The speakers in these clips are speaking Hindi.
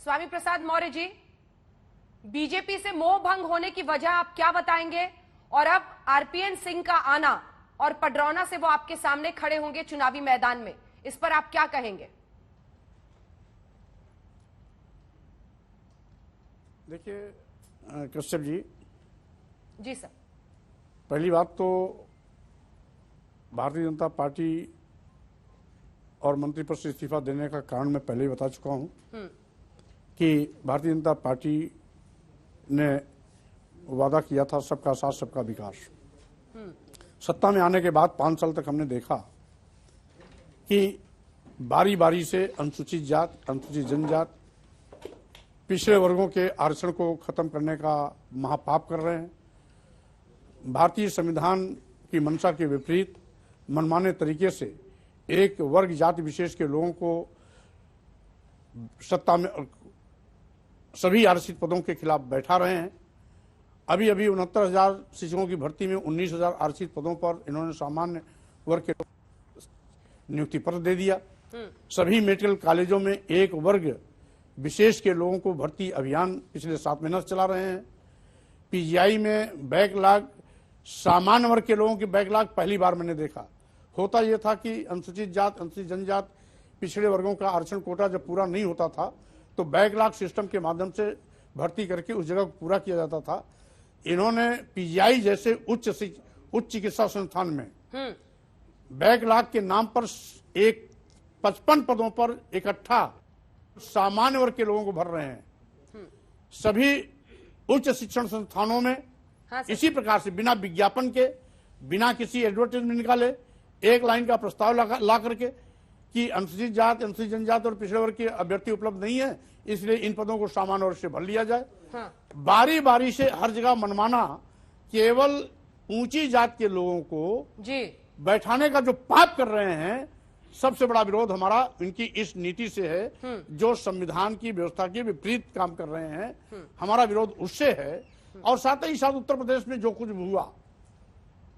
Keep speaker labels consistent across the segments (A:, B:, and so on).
A: स्वामी प्रसाद मौर्य जी, बीजेपी से मोह भंग होने की वजह आप क्या बताएंगे? और अब आरपीएन सिंह का आना और पडरौना से वो आपके सामने खड़े होंगे चुनावी मैदान में, इस पर आप क्या कहेंगे?
B: देखिए कश्यप जी
A: सर,
B: पहली बात तो भारतीय जनता पार्टी और मंत्री पद से इस्तीफा देने का कारण मैं पहले ही बता चुका हूं कि भारतीय जनता पार्टी ने वादा किया था सबका साथ सबका विकास। सत्ता में आने के बाद 5 साल तक हमने देखा कि बारी बारी से अनुसूचित जात, अनुसूचित जनजात, पिछड़े वर्गों के आरक्षण को खत्म करने का महापाप कर रहे हैं। भारतीय संविधान की मंशा के विपरीत मनमाने तरीके से एक वर्ग जाति विशेष के लोगों को सत्ता में सभी आरक्षित पदों के खिलाफ बैठा रहे हैं। अभी 69,000 शिक्षकों की भर्ती में 19,000 आरक्षित पदों पर इन्होंने सामान्य वर्ग के नियुक्ति पत्र दे दिया। सभी मेडिकल कॉलेजों में एक वर्ग विशेष के लोगों को भर्ती अभियान पिछले 7 महीने से चला रहे हैं। पीजीआई में बैकलॉग, सामान्य वर्ग के लोगों की बैकलॉग पहली बार मैंने देखा। होता यह था कि अनुसूचित जात, अनुसूचित जनजात, पिछड़े वर्गों का आरक्षण कोटा जब पूरा नहीं होता था तो बैकलॉग सिस्टम के माध्यम से भर्ती करके उस जगह को पूरा किया जाता था। इन्होंने पीजीआई जैसे उच्च चिकित्सा संस्थान में बैकलॉग के नाम पर एक 55 पदों पर इकट्ठा सामान्य वर्ग के लोगों को भर रहे हैं। सभी उच्च शिक्षण संस्थानों में इसी प्रकार से बिना विज्ञापन के, बिना किसी एडवर्टाइजमेंट निकाले एक लाइन का प्रस्ताव ला करके कि अनुसूचित जात, अनुसूचित जनजात और पिछड़े वर्ग के अभ्यर्थी उपलब्ध नहीं है, इसलिए इन पदों को सामान्य वर्ग से भर लिया जाए। बारी बारी से हर जगह मनमाना केवल ऊंची जात के लोगों को बैठाने का जो पाप कर रहे हैं, सबसे बड़ा विरोध हमारा इनकी इस नीति से है जो संविधान की व्यवस्था के विपरीत काम कर रहे हैं। हमारा विरोध उससे है। और साथ ही साथ उत्तर प्रदेश में जो कुछ हुआ,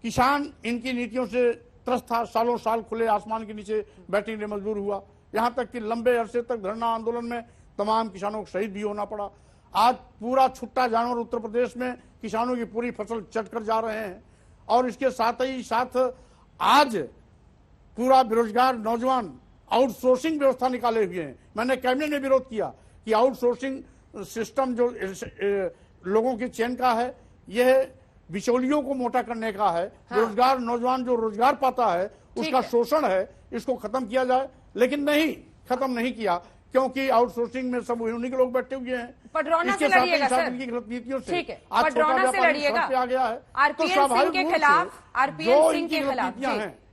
B: किसान इनकी नीतियों से त्रस्त था, सालों साल खुले आसमान के नीचे बैठने के लिए मजबूर हुआ। यहां तक कि लंबे अरसे तक धरना आंदोलन में तमाम किसानों को शहीद भी होना पड़ा। आज पूरा छुट्टा जानवर उत्तर प्रदेश में किसानों की पूरी फसल चट कर जा रहे हैं। और इसके साथ ही साथ आज पूरा बेरोजगार नौजवान आउटसोर्सिंग व्यवस्था निकाले हुए हैं। मैंने कैबिनेट में विरोध किया कि आउटसोर्सिंग सिस्टम जो लोगों के चयन का है, यह बिचौलियों को मोटा करने का है। बेरोजगार नौजवान जो रोजगार पाता है उसका शोषण है, इसको खत्म किया जाए। लेकिन नहीं, खत्म नहीं किया, क्योंकि आउटसोर्सिंग में सब उन्हीं के लोग बैठे हुए हैं।
A: पडरौना से लड़िएगा सर,
B: इनकी गलत नीतियों से
A: ठीक है, पडरौना से लड़िएगा
B: आ गया है।
A: आरपीएन सिंह के खिलाफ, आरपीएन सिंह के खिलाफ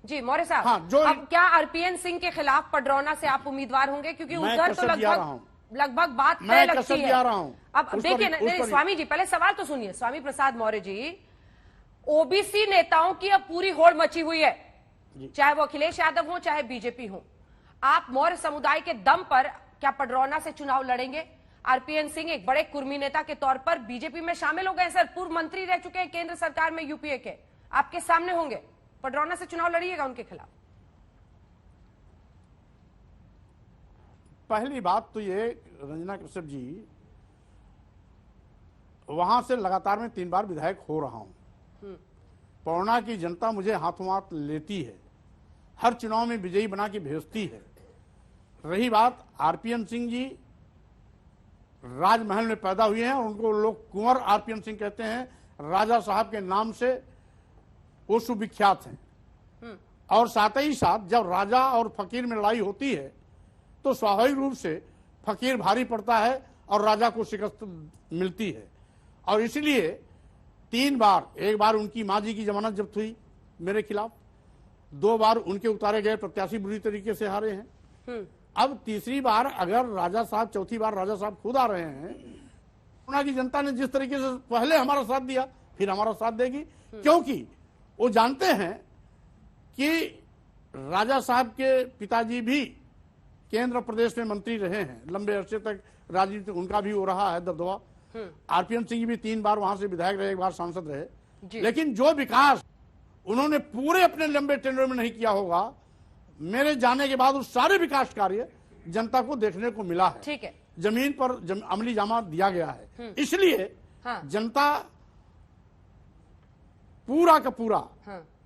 A: जी मौर्य साहब, अब क्या आरपीएन सिंह के खिलाफ पडरौना से आप उम्मीदवार होंगे? क्योंकि उधर तो लगभग बात तय लगती है। अब देखिए स्वामी जी, पहले सवाल तो सुनिए। स्वामी प्रसाद मौर्य जी, ओबीसी नेताओं की अब पूरी होड़ मची हुई है, चाहे वो अखिलेश यादव हो चाहे बीजेपी हो। आप मौर्य समुदाय के दम पर क्या पडरौना से चुनाव लड़ेंगे? आरपीएन सिंह एक बड़े कुर्मी नेता के तौर पर बीजेपी में शामिल हो गए सर, पूर्व मंत्री रह चुके हैं केंद्र सरकार में यूपीए के, आपके सामने होंगे, पडरौना से चुनाव लड़िएगा उनके खिलाफ?
B: पहली बात तो ये रंजना कश्यप जी, वहां से लगातार मैं 3 बार विधायक हो रहा हूं। पडरौना की जनता मुझे हाथों हाथ लेती है, हर चुनाव में विजयी बना के भेजती है। रही बात आरपीएन सिंह जी, राजमहल में पैदा हुए हैं और उनको लोग कुंवर आरपीएन सिंह कहते हैं। राजा साहब के नाम से वो सुविख्यात हैं। और साथ ही साथ जब राजा और फकीर में लड़ाई होती है तो स्वाभाविक रूप से फकीर भारी पड़ता है और राजा को शिकस्त मिलती है। और इसलिए 3 बार, एक बार उनकी मां जी की जमानत जब्त हुई मेरे खिलाफ, 2 बार उनके उतारे गए प्रत्याशी बुरी तरीके से हारे हैं। अब तीसरी बार अगर राजा साहब, चौथी बार राजा साहब खुद आ रहे हैं, पडरौना की जनता ने जिस तरीके से पहले हमारा साथ दिया फिर हमारा साथ देगी, क्योंकि वो जानते हैं कि राजा साहब के पिताजी भी केंद्र प्रदेश में मंत्री रहे हैं, लंबे अरसे तक राजनीति उनका भी हो रहा है दबदबा। आरपीएन सिंह भी 3 बार वहां से विधायक रहे, 1 बार सांसद रहे। लेकिन जो विकास उन्होंने पूरे अपने लंबे टेंडर में नहीं किया होगा, मेरे जाने के बाद उस सारे विकास कार्य जनता को देखने को मिला है।
A: ठीक है,
B: जमीन पर अमली जामा दिया गया है। इसलिए जनता पूरा का पूरा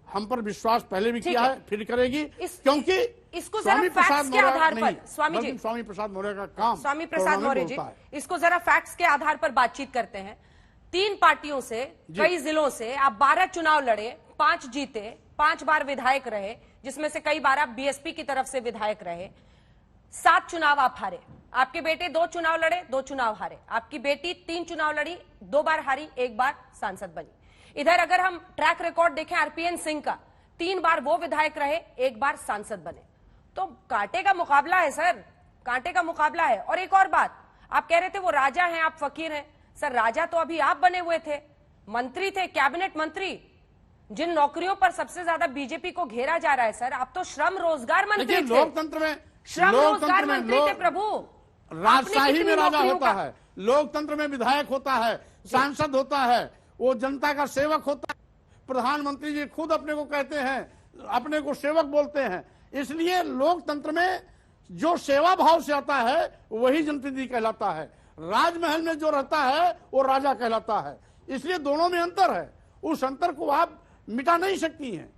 B: हम पर विश्वास पहले भी किया है, फिर करेगी, क्योंकि
A: इसको स्वामी प्रसाद के आधार पर
B: स्वामी प्रसाद मौर्य का काम,
A: स्वामी प्रसाद मौर्य जी, इसको जरा फैक्ट्स के आधार पर बातचीत करते हैं। 3 पार्टियों से, कई जिलों से आप 12 चुनाव लड़े, 5 जीते, 5 बार विधायक रहे, जिसमें से कई बार आप बीएसपी की तरफ से विधायक रहे। 7 चुनाव आप हारे। आपके बेटे 2 चुनाव लड़े, 2 चुनाव हारे। आपकी बेटी 3 चुनाव लड़ी, 2 बार हारी, 1 बार सांसद बनी। इधर अगर हम ट्रैक रिकॉर्ड देखें आरपीएन सिंह का, 3 बार वो विधायक रहे, 1 बार सांसद बने। तो कांटे का मुकाबला है सर, कांटे का मुकाबला है। और एक और बात, आप कह रहे थे वो राजा हैं, आप फकीर हैं। सर राजा तो अभी आप बने हुए थे, मंत्री थे, कैबिनेट मंत्री। जिन नौकरियों पर सबसे ज्यादा बीजेपी को घेरा जा रहा है सर, आप तो श्रम रोजगार मंत्री थे।
B: लोकतंत्र में,
A: श्रम रोजगार मंत्री थे प्रभु।
B: राजशाही में राजा होता है, लोकतंत्र में विधायक होता है, सांसद होता है, वो जनता का सेवक होता है। प्रधानमंत्री जी खुद अपने को कहते हैं, अपने को सेवक बोलते हैं। इसलिए लोकतंत्र में जो सेवा भाव से आता है वही जनप्रतिनिधि कहलाता है। राजमहल में जो रहता है वो राजा कहलाता है। इसलिए दोनों में अंतर है, उस अंतर को आप मिटा नहीं सकती हैं।